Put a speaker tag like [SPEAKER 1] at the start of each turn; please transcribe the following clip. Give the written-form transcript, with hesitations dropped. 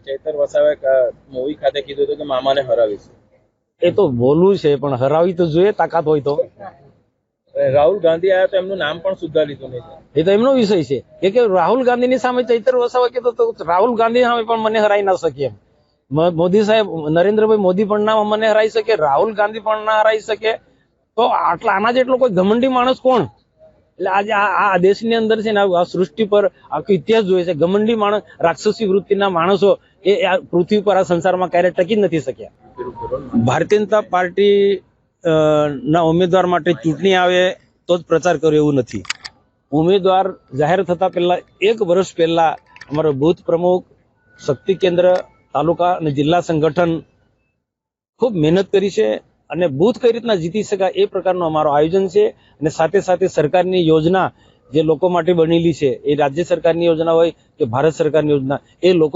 [SPEAKER 1] Chaitar વસાવે movie ખાતે કીધું હતું કે મામાને હરાવીશું.
[SPEAKER 2] એ તો બોલવું છે, પણ હરાવી તો જોઈએ, તાકાત હોય તો.
[SPEAKER 1] રાહુલ ગાંધી આવ્યા તો એમનું નામ પણ સુદ્ધા લીધું નહીં.
[SPEAKER 2] એ તો એમનો વિષય છે કે રાહુલ ગાંધીની સામે ચૈતર વસાવા કીધું તો રાહુલ ગાંધી સામે પણ મને હરાઈ ના શકે એમ. મોદી સાહેબ, નરેન્દ્રભાઈ મોદી પણ ના મને હરાઈ શકે, રાહુલ ગાંધી પણ ના હરાઈ શકે. તો આના જેટલો કોઈ ઘમંડી માણસ કોણ? એટલે આજે આ દેશની અંદર છે ને, આ સૃષ્ટિ પર આખો ઇતિહાસ જોઈએ છે. ઘમંડી માણસ, રાક્ષસી વૃત્તિના માણસો એ પૃથ્વી પર, આ સંસારમાં ક્યારેય ટકી જ નથી શક્યા. ભારતીય જનતા પાર્ટી ના ઉમેદવાર માટે ચૂંટણી આવે તો જ પ્રચાર કર્યો એવું નથી. ઉમેદવાર જાહેર થતા પહેલા 1 વર્ષ પહેલા અમારો બૂથ પ્રમુખ, શક્તિ કેન્દ્ર, તાલુકા અને જિલ્લા સંગઠન ખૂબ મહેનત કરી છે અને બૂથ કઈ રીતના જીતી શકાય એ પ્રકારનું અમારું આયોજન છે. અને સાથે સાથે સરકારની યોજના જે લોકો માટે બનેલી છે, એ રાજ્ય સરકારની યોજના હોય કે ભારત સરકારની યોજના, એ લોકો